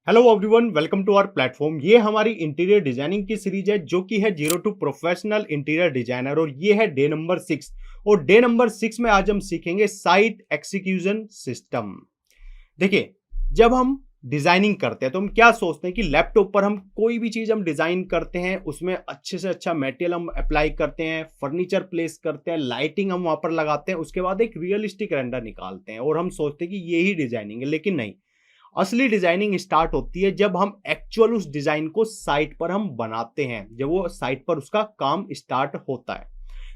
Hello everyone, welcome to our platform. ये हमारी interior designing की सीरीज है जो कि है zero to professional interior designer और ये है डे नंबर 6। और डे नंबर 6 में आज हम सीखेंगे साइट एक्सिक्यूशन सिस्टम। देखिए, जब हम डिजाइनिंग करते हैं तो हम क्या सोचते हैं कि लैपटॉप पर हम कोई भी चीज हम डिजाइन करते हैं, उसमें अच्छे से अच्छा मटेरियल हम अप्लाई करते हैं, फर्नीचर प्लेस करते हैं, लाइटिंग हम वहां पर लगाते हैं, उसके बाद एक रियलिस्टिक रेंडर निकालते हैं और हम सोचते हैं कि ये ही डिजाइनिंग है। लेकिन नहीं, असली डिजाइनिंग स्टार्ट होती है जब हम एक्चुअल उस डिजाइन को साइट पर हम बनाते हैं, जब वो साइट पर उसका काम स्टार्ट होता है।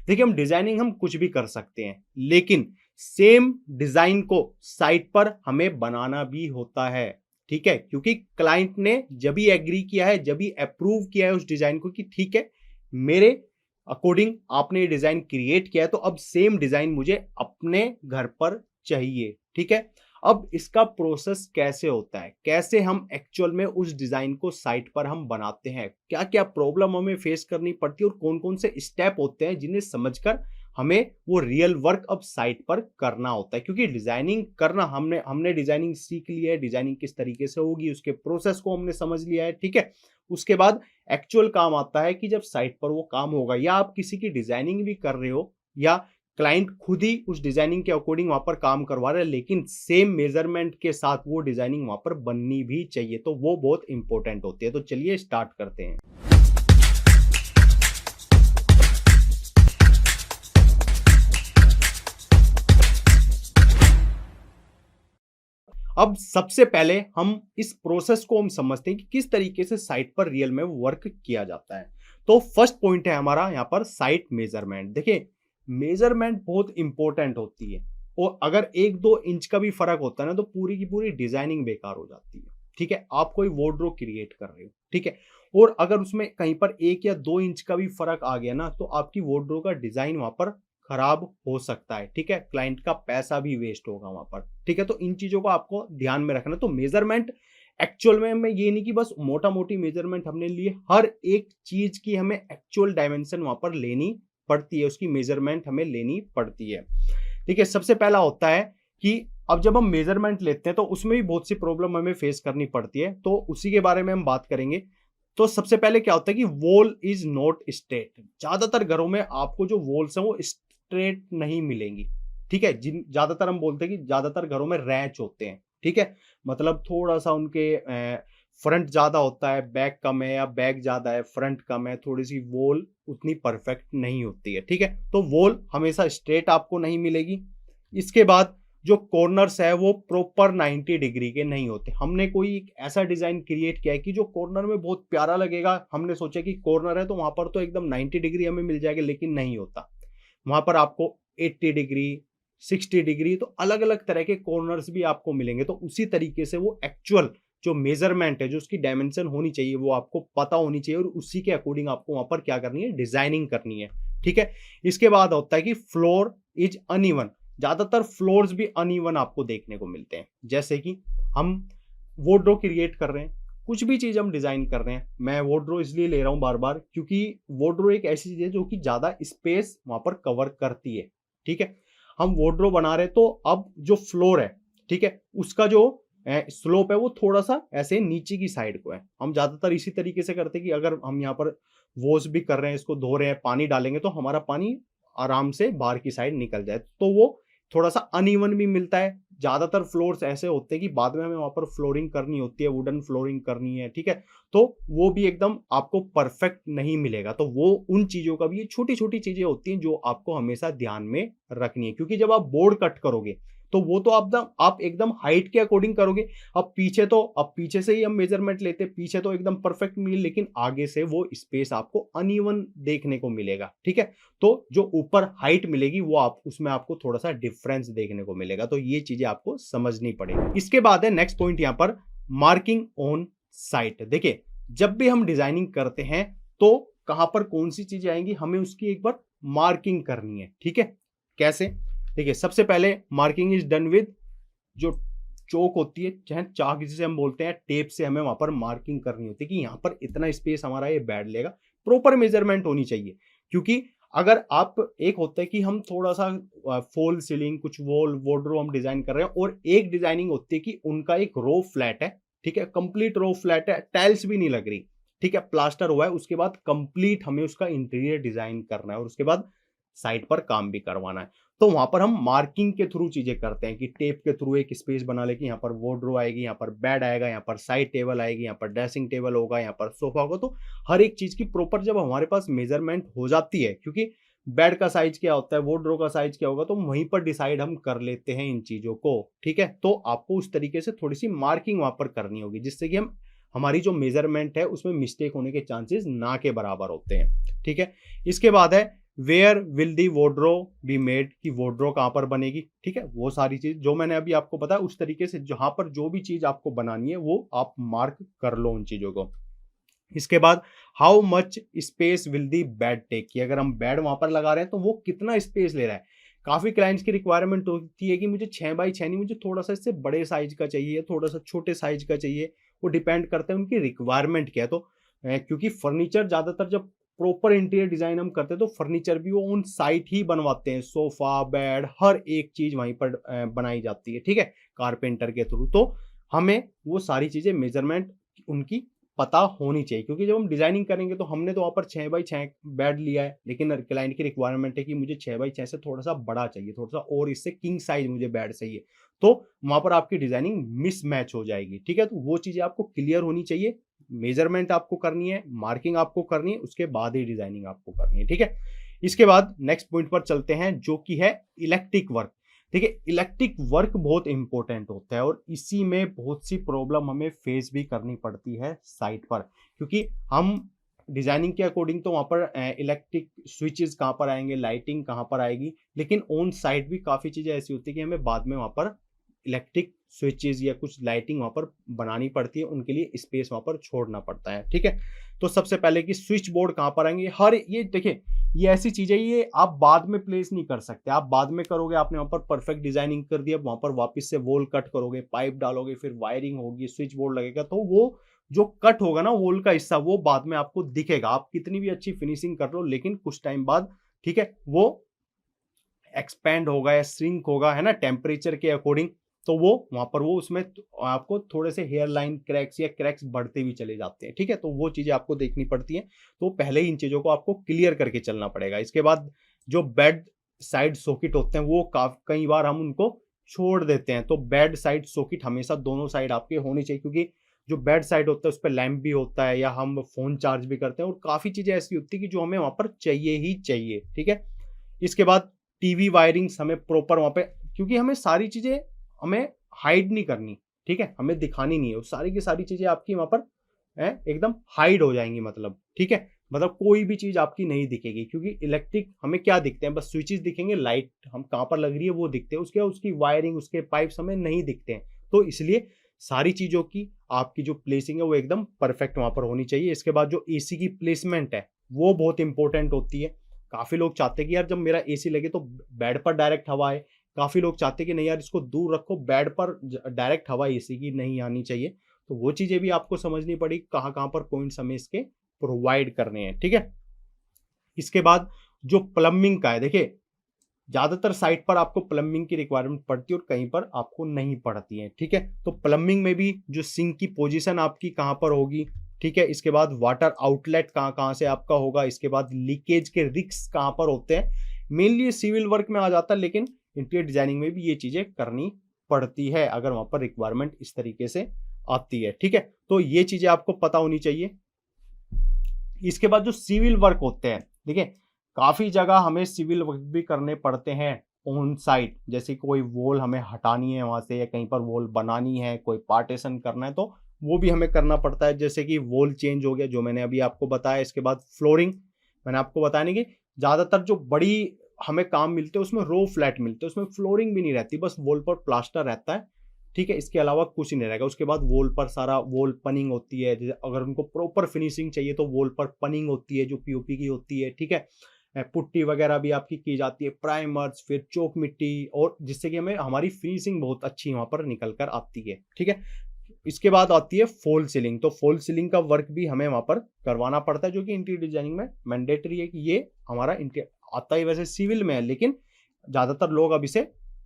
देखिए, हम डिजाइनिंग हम कुछ भी कर सकते हैं, लेकिन सेम डिजाइन को साइट पर हमें बनाना भी होता है। ठीक है, क्योंकि क्लाइंट ने जब भी एग्री किया है, जब भी अप्रूव किया है उस डिजाइन को कि ठीक है, मेरे अकॉर्डिंग आपने ये डिजाइन क्रिएट किया है, तो अब सेम डिजाइन मुझे अपने घर पर चाहिए। ठीक है, अब इसका प्रोसेस कैसे होता है, कैसे हम एक्चुअल में उस डिजाइन को साइट पर हम बनाते हैं, क्या क्या प्रॉब्लम हमें फेस करनी पड़ती है और कौन कौन से स्टेप होते हैं जिन्हें समझकर हमें वो रियल वर्क अब साइट पर करना होता है। क्योंकि डिजाइनिंग करना हमने हमने डिजाइनिंग सीख ली है, डिजाइनिंग किस तरीके से होगी उसके प्रोसेस को हमने समझ लिया है। ठीक है, उसके बाद एक्चुअल काम आता है कि जब साइट पर वो काम होगा, या आप किसी की डिजाइनिंग भी कर रहे हो या क्लाइंट खुद ही उस डिजाइनिंग के अकॉर्डिंग वहां पर काम करवा रहा है, लेकिन सेम मेजरमेंट के साथ वो डिजाइनिंग वहां पर बननी भी चाहिए, तो वो बहुत इंपॉर्टेंट होती है। तो चलिए स्टार्ट करते हैं। अब सबसे पहले हम इस प्रोसेस को हम समझते हैं कि किस तरीके से साइट पर रियल में वर्क किया जाता है। तो फर्स्ट पॉइंट है हमारा यहाँ पर साइट मेजरमेंट। देखिए, मेजरमेंट बहुत इंपॉर्टेंट होती है और अगर एक दो इंच का भी फर्क होता है ना, तो पूरी की पूरी डिजाइनिंग बेकार हो जाती है। ठीक है, आप कोई वार्डरोब क्रिएट कर रहे हो, ठीक है, और अगर उसमें कहीं पर 1 या 2 इंच का भी फर्क आ गया ना, तो आपकी वार्डरोब का डिजाइन वहां पर खराब हो सकता है। ठीक है, क्लाइंट का पैसा भी वेस्ट होगा वहां पर। ठीक है, तो इन चीजों को आपको ध्यान में रखना। तो मेजरमेंट एक्चुअल में मैं ये नहीं कि बस मोटा मोटी मेजरमेंट हमने लिए, हर एक चीज की हमें एक्चुअल डायमेंशन वहां पर लेनी पड़ती है, उसकी मेजरमेंट हमें लेनी पड़ती है। ठीक है, सबसे पहला होता है कि अब जब हम मेजरमेंट लेते हैं तो उसमें भी बहुत सी प्रॉब्लम हमें फेस करनी पड़ती है, तो उसी के बारे में हम बात करेंगे। तो सबसे पहले क्या होता है कि वॉल इज नॉट स्ट्रेट। ज्यादातर घरों में आपको जो वॉल्स हैं वो स्ट्रेट नहीं मिलेंगी। ठीक है, जिन ज्यादातर हम बोलते हैं कि ज्यादातर घरों में रैच होते हैं। ठीक है, मतलब थोड़ा सा उनके फ्रंट ज्यादा होता है, बैक कम है, या बैक ज्यादा है फ्रंट कम है, थोड़ी सी वॉल उतनी परफेक्ट नहीं होती है। ठीक है, तो वॉल हमेशा स्ट्रेट आपको नहीं मिलेगी। इसके बाद जो कॉर्नर्स है वो प्रॉपर 90 डिग्री के नहीं होते। हमने कोई एक ऐसा डिजाइन क्रिएट किया है कि जो कॉर्नर में बहुत प्यारा लगेगा, हमने सोचा कि कॉर्नर है तो वहां पर तो एकदम 90 डिग्री हमें मिल जाएगा, लेकिन नहीं होता। वहां पर आपको 80 डिग्री, 60 डिग्री, तो अलग अलग तरह के कॉर्नर्स भी आपको मिलेंगे। तो उसी तरीके से वो एक्चुअल जो मेजरमेंट है, जो उसकी डायमेंशन होनी चाहिए, वो आपको पता होनी चाहिए और उसी के अकॉर्डिंग आपको वहां पर क्या करनी है, डिजाइनिंग करनी है। ठीक है, इसके बाद होता है कि फ्लोर इज अनइवन। ज्यादातर फ्लोर्स भी अनइवन आपको देखने को मिलते हैं। जैसे कि हम वार्डरोब क्रिएट कर रहे हैं, कुछ भी चीज हम डिजाइन कर रहे हैं, मैं वार्डरोब इसलिए ले रहा हूं बार बार क्योंकि वार्डरोब एक ऐसी चीज है जो कि ज्यादा स्पेस वहां पर कवर करती है। ठीक है, हम वार्डरोब बना रहे हैं तो अब जो फ्लोर है, ठीक है, उसका जो स्लोप है वो थोड़ा सा ऐसे नीचे की साइड को है। हम ज्यादातर इसी तरीके से करते हैं कि अगर हम यहाँ पर वॉश भी कर रहे हैं, इसको धो रहे हैं, पानी डालेंगे तो हमारा पानी आराम से बाहर की साइड निकल जाए, तो वो थोड़ा सा अनइवन भी मिलता है। ज्यादातर फ्लोर्स ऐसे होते हैं कि बाद में हमें वहां पर फ्लोरिंग करनी होती है, वुडन फ्लोरिंग करनी है। ठीक है, तो वो भी एकदम आपको परफेक्ट नहीं मिलेगा। तो वो उन चीजों का भी, ये छोटी छोटी चीजें होती हैं जो आपको हमेशा ध्यान में रखनी है, क्योंकि जब आप बोर्ड कट करोगे तो वो तो आप एकदम हाइट के अकॉर्डिंग करोगे। अब पीछे से ही हम मेजरमेंट लेते हैं, पीछे तो एकदम परफेक्ट मिले, लेकिन आगे से वो स्पेस आपको अनइवन देखने को मिलेगा। ठीक है, तो जो ऊपर हाइट मिलेगी वो आप उसमें आपको थोड़ा सा डिफरेंस देखने को मिलेगा। तो ये चीजें आपको समझनी पड़ेगी। इसके बाद है नेक्स्ट पॉइंट यहाँ पर, मार्किंग ऑन साइट। देखिए, जब भी हम डिजाइनिंग करते हैं तो कहां पर कौन सी चीजें आएंगी, हमें उसकी एक बार मार्किंग करनी है। ठीक है, कैसे? देखिए, सबसे पहले मार्किंग इज डन विद जो चौक होती है, चाहे चाक जिसे हम बोलते हैं, टेप से हमें वहां पर मार्किंग करनी होती है कि यहाँ पर इतना स्पेस हमारा ये बैठ लेगा। प्रॉपर मेजरमेंट होनी चाहिए, क्योंकि अगर आप, एक होता है कि हम थोड़ा सा फॉल सीलिंग, कुछ वॉल वार्डरोब हम डिजाइन कर रहे हैं, और एक डिजाइनिंग होती है कि उनका एक रो फ्लैट है ठीक है, कंप्लीट रो फ्लैट है, टाइल्स भी नहीं लग रही, ठीक है, प्लास्टर हुआ है, उसके बाद कंप्लीट हमें उसका इंटीरियर डिजाइन करना है और उसके बाद साइट पर काम भी करवाना है। तो वहां पर हम मार्किंग के थ्रू चीजें करते हैं कि टेप के थ्रू एक स्पेस बना ले कि यहाँ पर वार्डरोब आएगी, यहाँ पर बेड आएगा, यहाँ पर साइड टेबल आएगी, यहाँ पर ड्रेसिंग टेबल होगा, यहाँ पर सोफा होगा। तो हर एक चीज की प्रॉपर जब हमारे पास मेजरमेंट हो जाती है, क्योंकि बेड का साइज क्या होता है, वार्डरोब का साइज क्या होगा, तो वहीं पर डिसाइड हम कर लेते हैं इन चीजों को, ठीक है। तो आपको उस तरीके से थोड़ी सी मार्किंग वहां पर करनी होगी, जिससे कि हम हमारी जो मेजरमेंट है उसमें मिस्टेक होने के चांसेस ना के बराबर होते हैं, ठीक है। इसके बाद है where will the wardrobe be made, की वार्डरोब कहां पर बनेगी, ठीक है। वो सारी चीज जो मैंने अभी आपको बताया उस तरीके से जहां पर जो भी चीज आपको बनानी है वो आप मार्क कर लो उन चीजों को। इसके बाद how much space will the bed take, कि अगर हम बेड वहां पर लगा रहे हैं तो वो कितना स्पेस ले रहा है। काफी क्लाइंट्स की रिक्वायरमेंट होती है कि मुझे 6x6 नहीं, मुझे थोड़ा सा इससे बड़े साइज का चाहिए, थोड़ा सा छोटे साइज का चाहिए। वो डिपेंड करता है उनकी रिक्वायरमेंट क्या है। तो क्योंकि फर्नीचर ज्यादातर जब प्रॉपर इंटीरियर डिजाइन हम करते हैं तो फर्नीचर भी वो ऑन साइट ही बनवाते हैं, सोफा बेड हर एक चीज वहीं पर बनाई जाती है, ठीक है, कारपेंटर के थ्रू। तो हमें वो सारी चीजें मेजरमेंट उनकी पता होनी चाहिए, क्योंकि जब हम डिजाइनिंग करेंगे तो हमने तो वहां पर 6x6 बेड लिया है, लेकिन क्लाइंट की रिक्वायरमेंट है कि मुझे 6x6 से थोड़ा सा बड़ा चाहिए, थोड़ा सा और इससे किंग साइज मुझे बेड चाहिए। तो वहां पर आपकी डिजाइनिंग मिसमैच हो जाएगी, ठीक है। तो वो चीजें आपको क्लियर होनी चाहिए, मेजरमेंट आपको करनी है, मार्किंग आपको करनी है, उसके बाद ही डिजाइनिंग आपको करनी है, ठीक है। इसके बाद नेक्स्ट पॉइंट पर चलते हैं जो कि है इलेक्ट्रिक वर्क। देखिए, इलेक्ट्रिक वर्क बहुत इंपॉर्टेंट होता है और इसी में बहुत सी प्रॉब्लम हमें फेस भी करनी पड़ती है साइट पर, क्योंकि हम डिजाइनिंग के अकॉर्डिंग तो वहां पर इलेक्ट्रिक स्विचेस कहाँ पर आएंगे, लाइटिंग कहाँ पर आएगी, लेकिन ऑन साइट भी काफी चीजें ऐसी होती है कि हमें बाद में वहां पर इलेक्ट्रिक स्विचेस या कुछ लाइटिंग वहां पर बनानी पड़ती है, उनके लिए स्पेस वहां पर छोड़ना पड़ता है, ठीक है। तो सबसे पहले कि स्विच बोर्ड कहां पर आएंगे, हर ये देखिए ये ऐसी चीज है, ये आप बाद में प्लेस नहीं कर सकते। आप बाद में करोगे, आपने वहां पर परफेक्ट डिजाइनिंग कर दिया, वहां पर वापस से वॉल कट करोगे, पाइप डालोगे, फिर वायरिंग होगी, स्विच बोर्ड लगेगा, तो वो जो कट होगा ना वॉल का हिस्सा वो बाद में आपको दिखेगा। आप कितनी भी अच्छी फिनिशिंग कर लो, लेकिन कुछ टाइम बाद, ठीक है, वो एक्सपेंड होगा या श्रिंक होगा, है ना, टेम्परेचर के अकॉर्डिंग। तो वो वहां पर वो उसमें आपको थोड़े से हेयर लाइन क्रैक्स या क्रैक्स बढ़ते भी चले जाते हैं, ठीक है। तो वो चीजें आपको देखनी पड़ती हैं, तो पहले ही इन चीजों को आपको क्लियर करके चलना पड़ेगा। इसके बाद जो बेड साइड सॉकेट होते हैं वो कई बार हम उनको छोड़ देते हैं, तो बेड साइड सॉकेट हमेशा दोनों साइड आपके होनी चाहिए, क्योंकि जो बेड साइड होता है उस पर लैंप भी होता है या हम फोन चार्ज भी करते हैं, और काफी चीजें ऐसी होती है कि जो हमें वहां पर चाहिए ही चाहिए, ठीक है। इसके बाद टीवी वायरिंग्स हमें प्रॉपर वहां पे, क्योंकि हमें सारी चीजें हमें हाइड नहीं करनी, ठीक है, हमें दिखानी नहीं है, सारी की सारी चीजें आपकी वहां पर एकदम हाइड हो जाएंगी, मतलब, ठीक है, मतलब कोई भी चीज आपकी नहीं दिखेगी, क्योंकि इलेक्ट्रिक हमें क्या दिखते हैं, बस स्विचेस दिखेंगे, लाइट हम कहां पर लग रही है वो दिखते हैं, उसके उसकी वायरिंग उसके पाइप्स हमें नहीं दिखते हैं। तो इसलिए सारी चीजों की आपकी जो प्लेसिंग है वो एकदम परफेक्ट वहां पर होनी चाहिए। इसके बाद जो एसी की प्लेसमेंट है वो बहुत इंपॉर्टेंट होती है। काफी लोग चाहते हैं कि यार जब मेरा एसी लगे तो बेड पर डायरेक्ट हवा आए, काफी लोग चाहते हैं कि नहीं यार इसको दूर रखो, बेड पर डायरेक्ट हवा एसी की नहीं आनी चाहिए। तो वो चीजें भी आपको समझनी पड़ेगी, कहां कहां पर पॉइंट्स हमें इसके प्रोवाइड करने हैं, ठीक है। इसके बाद जो प्लम्बिंग का है, देखिए ज्यादातर साइट पर आपको प्लम्बिंग की रिक्वायरमेंट पड़ती है और कहीं पर आपको नहीं पड़ती है, ठीक है। तो प्लम्बिंग में भी जो सिंक की पोजीशन आपकी कहां पर होगी, ठीक है। इसके बाद वाटर आउटलेट कहां कहां से आपका होगा, इसके बाद लीकेज के रिस्क कहां पर होते हैं, मेनली सिविल वर्क में आ जाता है, लेकिन इंटीरियर डिजाइनिंग में भी ये चीजें करनी पड़ती है अगर वहां पर रिक्वायरमेंट इस तरीके से आती है, ठीक है। तो ये चीजें आपको पता होनी चाहिए। इसके बाद जो सिविल वर्क होते हैं, देखिए काफी जगह हमें सिविल वर्क भी करने पड़ते हैं ऑन साइट, जैसे कोई वॉल हमें हटानी है वहां से या कहीं पर वॉल बनानी है, कोई पार्टीशन करना है, तो वो भी हमें करना पड़ता है। जैसे कि वॉल चेंज हो गया जो मैंने अभी आपको बताया। इसके बाद फ्लोरिंग मैंने आपको बताया नहीं कि ज्यादातर जो बड़ी हमें काम मिलते हैं उसमें रो फ्लैट मिलते हैं, उसमें फ्लोरिंग भी नहीं रहती, बस वॉल पर प्लास्टर रहता है, ठीक है, इसके अलावा कुछ नहीं रहेगा। उसके बाद वॉल पर सारा वॉल पनिंग होती है, अगर उनको प्रॉपर फिनिशिंग चाहिए तो वॉल पर पनिंग होती है जो पीओपी की होती है, ठीक है। पुट्टी वगैरह भी आपकी की जाती है, प्राइमर्स, फिर चौक मिट्टी, और जिससे कि हमें हमारी फिनिशिंग बहुत अच्छी वहां पर निकल कर आती है, ठीक है। इसके बाद आती है फॉल सीलिंग, तो फॉल सीलिंग का वर्क भी हमें वहां पर करवाना पड़ता है, जो कि इंटीरियर डिजाइनिंग में मैंडेटरी है कि ये हमारा आता ही वैसे सिविल में है, लेकिन ज्यादातर लोग अब इसे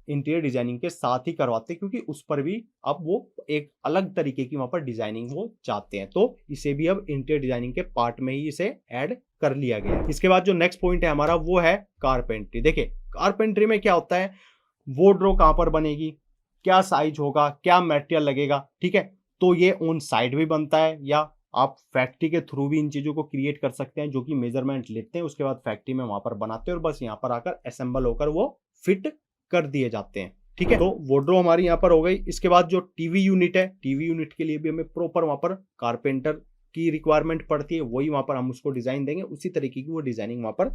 इंटीरियर डिजाइनिंग के साथ ही करवाते हैं, क्योंकि उस पर भी अब वो एक अलग तरीके की वहां पर डिजाइनिंग वो चाहते हैं, तो इसे भी अब इंटीरियर डिजाइनिंग के पार्ट में ही इसे ऐड कर लिया गया। इसके बाद जो नेक्स्ट पॉइंट है हमारा वो है कारपेंट्री। देखिए कारपेंट्री में क्या होता है, वार्डरोब कहां पर बनेगी, क्या साइज होगा, क्या मटेरियल लगेगा, ठीक है, तो ये ऑन साइड भी बनता है या आप फैक्ट्री के थ्रू भी इन चीजों को क्रिएट कर सकते हैं, जो कि मेजरमेंट लेते हैं, उसके बाद फैक्ट्री में वहां पर बनाते हैं और बस यहाँ पर आकर असेंबल होकर वो फिट कर दिए जाते हैं, ठीक है। तो वार्डरोब हमारी यहाँ पर हो गई। इसके बाद जो टीवी यूनिट है, टीवी यूनिट के लिए भी हमें प्रॉपर वहां पर कारपेंटर की रिक्वायरमेंट पड़ती है, वही वहां पर हम उसको डिजाइन देंगे, उसी तरीके की वो डिजाइनिंग वहां पर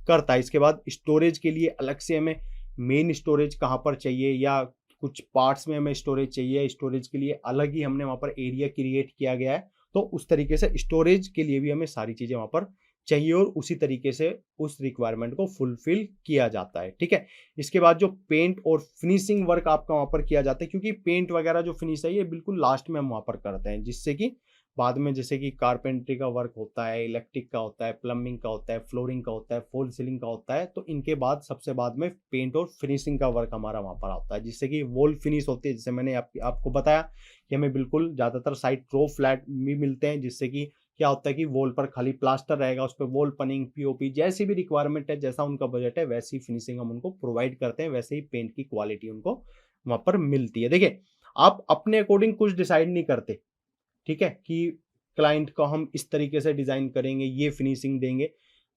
करता है। इसके बाद स्टोरेज के लिए अलग से हमें मेन स्टोरेज कहाँ पर चाहिए या कुछ पार्ट्स में हमें स्टोरेज चाहिए, स्टोरेज के लिए अलग ही हमने वहां पर एरिया क्रिएट किया गया है, तो उस तरीके से स्टोरेज के लिए भी हमें सारी चीजें वहां पर चाहिए और उसी तरीके से उस रिक्वायरमेंट को फुलफिल किया जाता है, ठीक है। इसके बाद जो पेंट और फिनिशिंग वर्क आपका वहां पर किया जाता है, क्योंकि पेंट वगैरह जो फिनिश है ये बिल्कुल लास्ट में हम वहां पर करते हैं, जिससे कि बाद में जैसे कि कारपेंट्री का वर्क होता है, इलेक्ट्रिक का होता है, प्लम्बिंग का होता है, फ्लोरिंग का होता है, फॉल सीलिंग का होता है, तो इनके बाद सबसे बाद में पेंट और फिनिशिंग का वर्क हमारा वहां पर आता है, जिससे कि वॉल फिनिश होती है। जैसे मैंने आपको बताया कि हमें बिल्कुल ज्यादातर साइड रो फ्लैट भी मिलते हैं, जिससे कि क्या होता है कि वॉल पर खाली प्लास्टर रहेगा, उस पर वॉल पनिंग, पीओपी, जैसी भी रिक्वायरमेंट है, जैसा उनका बजट है वैसी फिनिशिंग हम उनको प्रोवाइड करते हैं, वैसे ही पेंट की क्वालिटी उनको वहां पर मिलती है। देखिए आप अपने अकॉर्डिंग कुछ डिसाइड नहीं करते, ठीक है, कि क्लाइंट को हम इस तरीके से डिजाइन करेंगे, ये फिनिशिंग देंगे,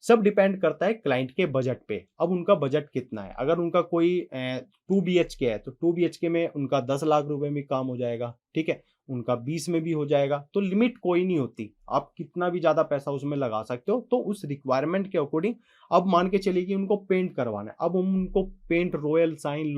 सब डिपेंड करता है क्लाइंट के बजट पे। अब उनका बजट कितना है, अगर उनका कोई 2 BHK है तो 2 BHK में उनका 10 लाख रुपए में काम हो जाएगा, ठीक है, उनका 20 में भी हो जाएगा, तो लिमिट कोई नहीं होती, आप कितना भी ज्यादा पैसा उसमें लगा सकते हो। तो उस रिक्वायरमेंट के अकॉर्डिंग अब मान के चलिए कि उनको पेंट करवाना है, अब हम उनको paint royal shine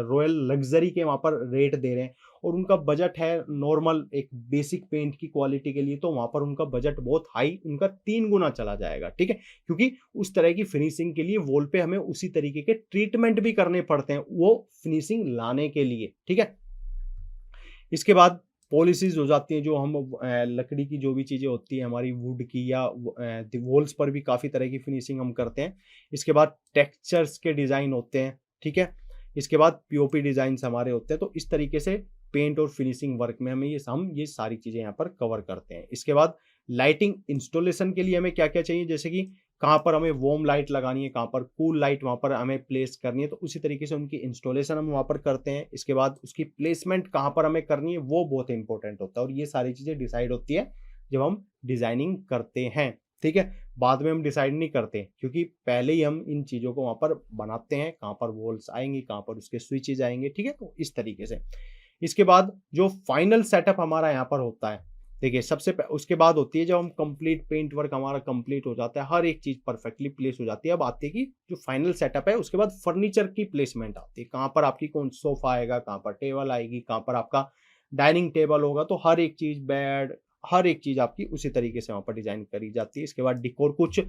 royal luxury के वहां पर रेट दे रहे हैं और उनका बजट है नॉर्मल एक बेसिक पेंट की क्वालिटी के लिए, तो वहां पर उनका बजट बहुत हाई, उनका 3 गुना चला जाएगा, ठीक है, क्योंकि उस तरह की फिनिशिंग के लिए वॉल पे हमें उसी तरीके के ट्रीटमेंट भी करने पड़ते हैं वो फिनिशिंग लाने के लिए, ठीक है। इसके बाद पॉलिसीज हो जाती हैं, जो हम लकड़ी की जो भी चीजें होती है हमारी, वुड की या वॉल्स पर भी काफी तरह की फिनिशिंग हम करते हैं। इसके बाद टेक्सचर्स के डिजाइन होते हैं, ठीक है। इसके बाद पीओपी डिजाइन हमारे होते हैं, तो इस तरीके से पेंट और फिनिशिंग वर्क में हमें ये सारी चीजें यहाँ पर कवर करते हैं। इसके बाद लाइटिंग इंस्टॉलेशन के लिए हमें क्या क्या चाहिए, जैसे कि कहाँ पर हमें वार्म लाइट लगानी है, कहाँ पर कूल लाइट वहाँ पर हमें प्लेस करनी है, तो उसी तरीके से उनकी इंस्टॉलेशन हम वहाँ पर करते हैं। इसके बाद उसकी प्लेसमेंट कहाँ पर हमें करनी है वो बहुत इंपॉर्टेंट होता है, और ये सारी चीज़ें डिसाइड होती है जब हम डिजाइनिंग करते हैं, ठीक है। बाद में हम डिसाइड नहीं करते, क्योंकि पहले ही हम इन चीज़ों को वहाँ पर बनाते हैं, कहाँ पर वॉल्स आएंगी, कहाँ पर उसके स्विचेज आएंगे, ठीक है, तो इस तरीके से। इसके बाद जो फाइनल सेटअप हमारा यहाँ पर होता है, देखिए उसके बाद होती है जब हम कंप्लीट पेंट वर्क हमारा कंप्लीट हो जाता है, हर एक चीज परफेक्टली प्लेस हो जाती है, अब आती है कि जो फाइनल सेटअप है, उसके बाद फर्नीचर की प्लेसमेंट आती है, कहाँ पर आपकी कौन सोफा आएगा, कहाँ पर टेबल आएगी, कहाँ पर आपका डाइनिंग टेबल होगा, तो हर एक चीज, बेड, हर एक चीज आपकी उसी तरीके से वहां पर डिजाइन करी जाती है। इसके बाद डिकोर, कुछ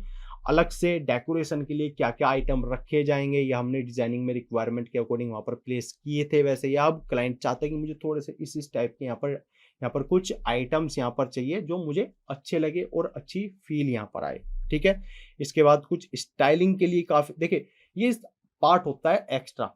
अलग से डेकोरेशन के लिए क्या क्या आइटम रखे जाएंगे, या हमने डिजाइनिंग में रिक्वायरमेंट के अकॉर्डिंग वहां पर प्लेस किए थे वैसे, या अब क्लाइंट चाहते हैं कि मुझे थोड़े से इस टाइप के यहाँ पर कुछ आइटम्स यहाँ पर चाहिए जो मुझे अच्छे लगे और अच्छी फील यहाँ पर आए, ठीक है। इसके बाद कुछ स्टाइलिंग के लिए काफी, देखिए ये पार्ट होता है एक्स्ट्रा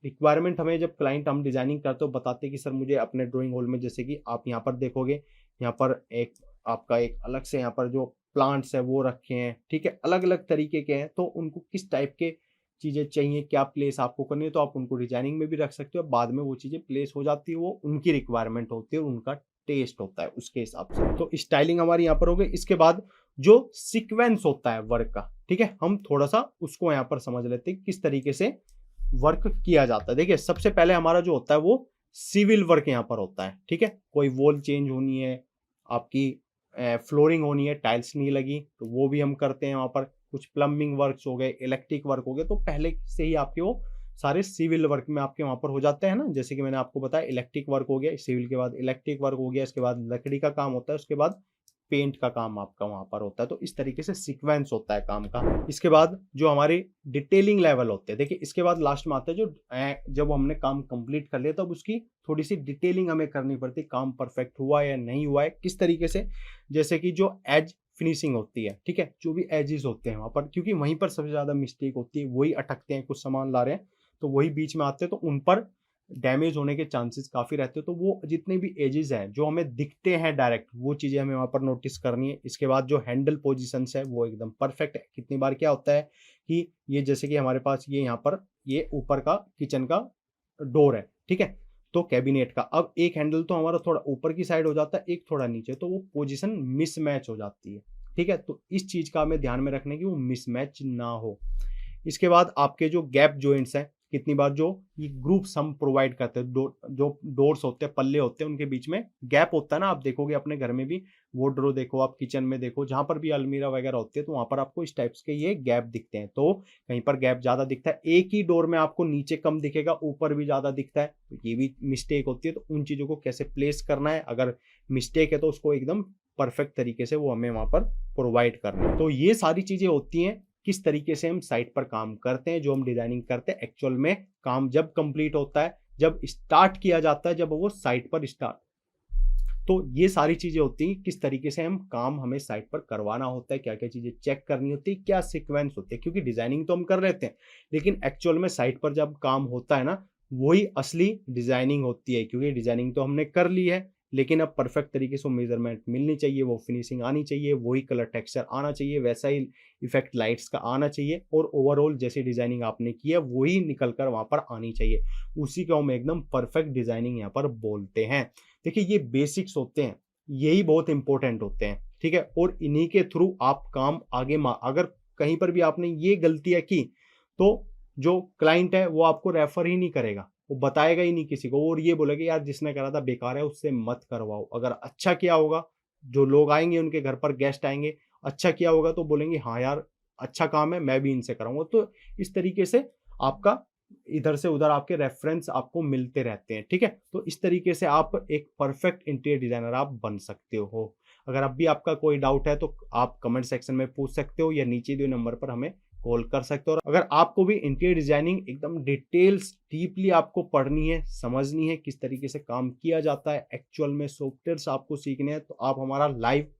रिक्वायरमेंट, हमें जब क्लाइंट हम डिजाइनिंग करते हो बताते हैं कि सर मुझे अपने ड्राइंग हॉल में, जैसे कि आप यहाँ पर देखोगे, यहाँ पर एक आपका एक अलग से यहाँ पर जो प्लांट्स है वो रखे हैं, ठीक है, अलग अलग तरीके के हैं, तो उनको किस टाइप के चीजें चाहिए, क्या प्लेस आपको करनी है, तो आप उनको डिजाइनिंग में भी रख सकते हो, बाद में वो चीजें प्लेस हो जाती है, वो उनकी रिक्वायरमेंट होती है और उनका टेस्ट होता है उसके हिसाब से। तो स्टाइलिंग हमारी यहाँ पर हो गई। इसके बाद जो सीक्वेंस होता है वर्क का, ठीक है, हम थोड़ा सा उसको यहाँ पर समझ लेते हैं किस तरीके से वर्क किया जाता है। देखिए सबसे पहले हमारा जो होता है वो सिविल वर्क यहाँ पर होता है, ठीक है, कोई वॉल चेंज होनी है, आपकी फ्लोरिंग होनी है, टाइल्स नहीं लगी, तो वो भी हम करते हैं वहां पर। कुछ प्लम्बिंग वर्क्स हो गए, इलेक्ट्रिक वर्क हो गए, तो पहले से ही आपके वो सारे सिविल वर्क में आपके वहां पर हो जाते हैं ना, जैसे कि मैंने आपको बताया इलेक्ट्रिक वर्क हो गया, सिविल के बाद इलेक्ट्रिक वर्क हो गया, इसके बाद लकड़ी का काम होता है, उसके बाद पेंट का काम आपका वहां पर होता है, तो इस तरीके से सीक्वेंस होता है काम का। इसके बाद जो हमारे डिटेलिंग लेवल होते हैं, देखिए इसके बाद लास्ट में आता है जो जब हमने काम कंप्लीट कर लिया तब उसकी थोड़ी सी डिटेलिंग हमें करनी पड़ती है, काम परफेक्ट हुआ है या नहीं हुआ है, किस तरीके से, जैसे कि जो एज फिनिशिंग होती है, ठीक है, जो भी एजेस होते हैं वहां पर, क्योंकि वहीं पर सबसे ज्यादा मिस्टेक होती है, वही अटकते हैं, कुछ सामान ला रहे हैं तो वही बीच में आते हैं, तो उन पर डैमेज होने के चांसेस काफ़ी रहते हैं। तो वो जितने भी एजेस हैं जो हमें दिखते हैं डायरेक्ट, वो चीज़ें हमें वहाँ पर नोटिस करनी है। इसके बाद जो हैंडल पोजीशंस है वो एकदम परफेक्ट है। कितनी बार क्या होता है कि ये जैसे कि हमारे पास ये यहाँ पर ये ऊपर का किचन का डोर है, ठीक है, तो कैबिनेट का अब एक हैंडल तो हमारा थोड़ा ऊपर की साइड हो जाता है, एक थोड़ा नीचे, तो वो पोजीशन मिसमैच हो जाती है, ठीक है। तो इस चीज का हमें ध्यान में रखना है कि वो मिसमैच ना हो। इसके बाद आपके जो गैप जॉइंट्स हैं, कितनी बार जो ये ग्रुप्स हम प्रोवाइड करते हैं, जो डोर्स होते हैं, पल्ले होते हैं, उनके बीच में गैप होता है ना, आप देखोगे अपने घर में भी, वार्डरोब देखो, आप किचन में देखो, जहां पर भी अलमीरा वगैरह होती है, तो वहां पर आपको इस टाइप्स के ये गैप दिखते हैं। तो कहीं पर गैप ज्यादा दिखता है, एक ही डोर में आपको नीचे कम दिखेगा, ऊपर भी ज्यादा दिखता है, तो ये भी मिस्टेक होती है। तो उन चीजों को कैसे प्लेस करना है, अगर मिस्टेक है तो उसको एकदम परफेक्ट तरीके से वो हमें वहां पर प्रोवाइड करना है। तो ये सारी चीजें होती हैं किस तरीके से हम साइट पर काम करते हैं, जो हम डिजाइनिंग करते हैं, एक्चुअल में काम जब कंप्लीट होता है, जब स्टार्ट किया जाता है, जब वो साइट पर स्टार्ट, तो ये सारी चीजें होती हैं किस तरीके से हम काम हमें साइट पर करवाना होता है, क्या क्या चीजें चेक करनी होती है, क्या सीक्वेंस होती है। क्योंकि डिजाइनिंग तो हम कर लेते हैं, लेकिन एक्चुअल में साइट पर जब काम होता है ना, वही असली डिजाइनिंग होती है। क्योंकि डिजाइनिंग तो हमने कर ली है, लेकिन अब परफेक्ट तरीके से मेजरमेंट मिलनी चाहिए, वो फिनिशिंग आनी चाहिए, वही कलर टेक्सचर आना चाहिए, वैसा ही इफेक्ट लाइट्स का आना चाहिए, और ओवरऑल जैसी डिजाइनिंग आपने की है वही निकल कर वहां पर आनी चाहिए। उसी को हम एकदम परफेक्ट डिजाइनिंग यहाँ पर बोलते हैं। देखिए ये बेसिक्स होते हैं, यही बहुत इंपॉर्टेंट होते हैं, ठीक है। और इन्हीं के थ्रू आप काम आगे अगर कहीं पर भी आपने ये गलतियां की, तो जो क्लाइंट है वो आपको रेफर ही नहीं करेगा, वो बताएगा ही नहीं किसी को, और ये बोलेगा यार जिसने करा था बेकार है, उससे मत करवाओ। अगर अच्छा किया होगा, जो लोग आएंगे उनके घर पर गेस्ट आएंगे, अच्छा किया होगा तो बोलेंगे हाँ यार अच्छा काम है, मैं भी इनसे कराऊंगा। तो इस तरीके से आपका इधर से उधर आपके रेफरेंस आपको मिलते रहते हैं, ठीक है। तो इस तरीके से आप एक परफेक्ट इंटीरियर डिजाइनर आप बन सकते हो। अगर अब भी आपका कोई डाउट है तो आप कमेंट सेक्शन में पूछ सकते हो, या नीचे दिए नंबर पर हमें कॉल कर सकते हो। और अगर आपको भी इंटीरियर डिजाइनिंग एकदम डिटेल्स डीपली आपको पढ़नी है, समझनी है, किस तरीके से काम किया जाता है, एक्चुअल में सॉफ्टवेयर्स आपको सीखने हैं, तो आप हमारा लाइव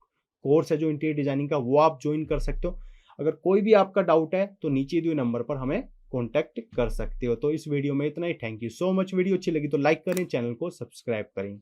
कोर्स है जो इंटीरियर डिजाइनिंग का, वो आप ज्वाइन कर सकते हो। अगर कोई भी आपका डाउट है तो नीचे दिए नंबर पर हमें कॉन्टैक्ट कर सकते हो। तो इस वीडियो में इतना ही। Thank you so much. Video अच्छी लगी तो लाइक करें, चैनल को सब्सक्राइब करें।